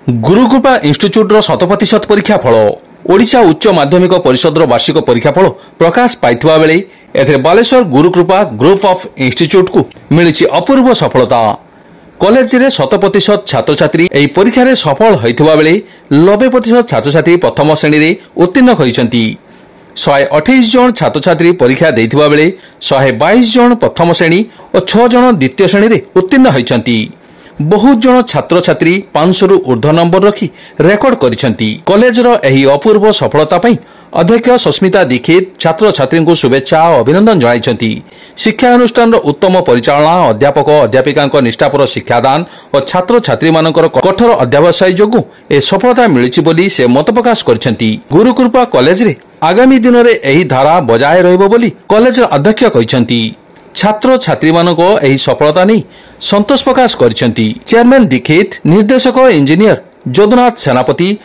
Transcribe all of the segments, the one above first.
Gurukripa institute 100% परीक्षा फल ओडिशा उच्च माध्यमिक परिषद वार्षिक परीक्षा फल प्रकाश पाइथिबा बेले एथरे Baleshwar Gurukripa group of institute को मिली अपूर्व सफलता। कॉलेज रे 100% छात्र छात्री एही परीक्षा रे सफल होइथिबा बेले 90% छात्र छात्री प्रथम श्रेणी रे उत्तीर्ण होइचंती। 128 जन छात्र छात्री परीक्षा देइथिबा बेले 122 जन प्रथम श्रेणी और 6 जन द्वितीय श्रेणी रे उत्तीर्ण होइचंती। बहुत जन छात्र छात्री 500 रु ऊर्ध्व नंबर रखी रेकर्ड करिसेंती। कॉलेज रो एही अपूर्व सफलता पई अध्यक्ष सस्मिता दीक्षित छात्र छात्री को शुभेच्छा और अभिनंदन जणाइछंती। शिक्षा अनुष्ठान रो उत्तम परिचालना, अध्यापक अध्यापिका निष्ठापर शिक्षादान और छात्र छात्री मानकर कठोर अध्यावसाय जोगु ए सफलता मिलिछि बोली से मत प्रकाश करिसेंती। गुरुकृपा कॉलेज रे आगामी दिन रे एही धारा बजाय रहइबो बोली कॉलेज अध्यक्ष कहिसेंती। छात्र छात्री मानको एही सफलता नहीं संतोष प्रकाश करिसेंती। चेयरमैन दीक्षित, निर्देशक इंजीनियर जोदनाथ सेनापति,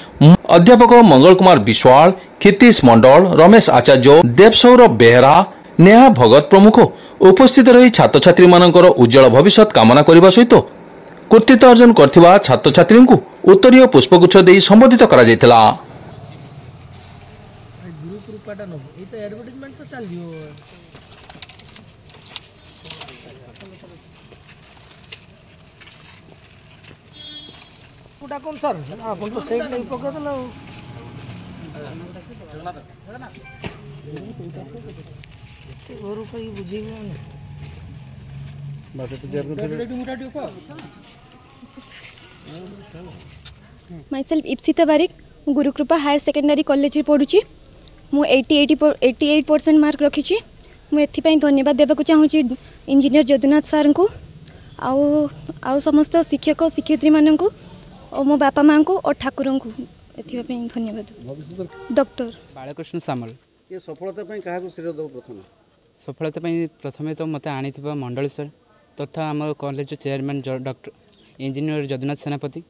अध्यापक मंगल कुमार विश्वाल, कीर्तिश मंडल, रमेश आचार्य, देवसौरभ बेहरा, नेहा भगत प्रमुख उपस्थित रही छात्र छात्री मानकर उज्जवल भविष्य कामना करने सहित कृतित्व अर्जन करथिबा छात्र छात्री को उत्तरीय पुष्पगुच्छ देई संबोधित करा जायतिला। कौन सर आप तो सेट नहीं पकड़ लो गोरु को ही बुझी my self Ipsita Barik Gurukripa higher secondary college पढ़ुची। मु 88% मार्क रखी। मुझे धन्यवाद देवाक चाहूँगी इंजीनियर जदुनाथ सार को आउ समस्त शिक्षक शिक्षयित्री मान को और मो बापा माँ को और ठाकुर को धन्यवाद। डॉक्टर बालकृष्ण सामल ये सफलता प्रथम सफलता प्रथमे तो मत आनी मंडल सर तथा आम college chairman doctor engineer Jadunath सेनापति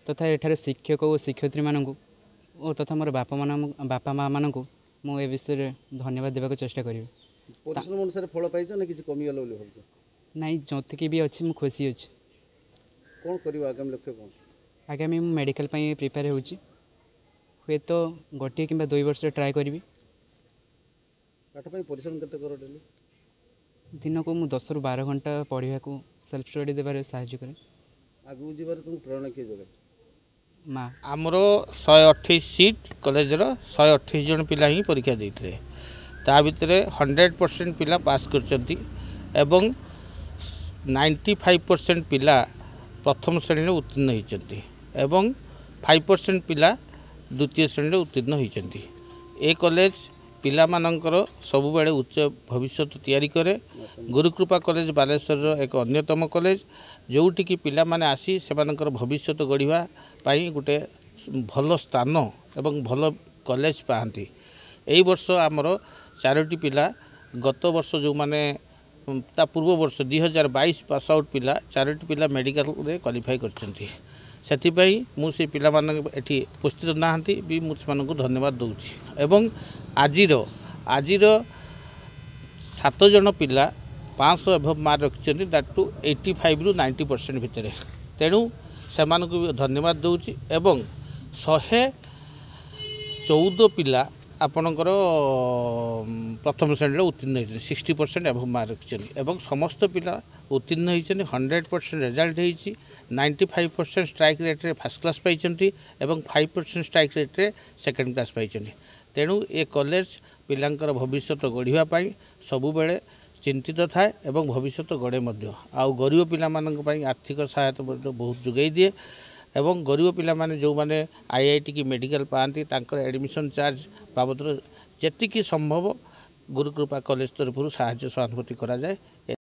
तथा एठार शिक्षक और शिक्षयित्री मानू और तथा मोर बापा माँ मान को मु ए विषय धन्यवाद देवाक चेष्टा करी। फल पाई ना किसी कमी गला नाई जो भी अच्छी मुझे खुशी अच्छी। कौन कर आगामी लक्ष्य कौन? आगामी मु मेडिकल प्रिपेयर होची हुए तो गोटे कि 2 वर्ष ट्राए करी। पाठ परिश्रम केते कर डेली? दिन को मु 10 रु 12 घंटा पढ़ा को सेल्फ स्टडी देबारे साहाय्य करे। आगु जीवार तुम प्रेरणा किए जगह माँ आमर 128 सीट कॉलेज 128 जन पिला ही परीक्षा देते ता भितर 100% पिला पास करचंती एवं 95% पिला प्रथम श्रेणी उत्तीर्ण होती एवं 5% पिला द्वितीय श्रेणी उत्तीर्ण होती। ए कॉलेज पिला मानकर सबु बेले उच्च भविष्य तैयारी करे। गुरुकृपा कॉलेज बालेश्वर एक अन्यतम कॉलेज जोटी की पिला माने आसी सेमानकर भविष्य गढ़ा पाई गोटे भल स्थान एवं भल कॉलेज पाती। एई वर्ष आमर 4टी पिला गत वर्ष जो माने ता पूर्व वर्ष 2022 पास आउट पिला 4टी पिला मेडिकल रे क्वालिफाई करछंती। सेथिपाई मु से पिला मान एठी उपस्थित नाहंती भी मु सेमानकु धन्यवाद दउची एवं आजिर 7 जन पिला 500 एभव मार्क रखिछंती दैट टू 85 रु 90% भितरे। तेणु सेमानकु भी धन्यवाद दउची एवं 114 पिला आपणकर प्रथम श्रेणी उत्तीर्ण होती 60% एभव मार्क रखिछंती एवं समस्त पिला उत्तीर्ण होती 100% रिजल्ट होती 95% स्ट्राइक रेट रे फर्स्ट क्लास पाई एवं 5% स्ट्राइक रेट रे सेकेंड क्लास पाई। तेणु ए कॉलेज पिलांकर भविष्य गढ़ापी सबु बेले चिंतित थाए एवं भविष्य गढ़े आउ गरीब पिला मानक पई आर्थिक सहायता बहुत जोगाई दिए एवं गरीब पिला माने जो माने आईआईटी की मेडिकल पाती तांकर एडमिशन चार्ज बाबद जेतिकी संभव गुरुकृपा कॉलेज तरफ साहाय्य सहानुभूति करा जाए।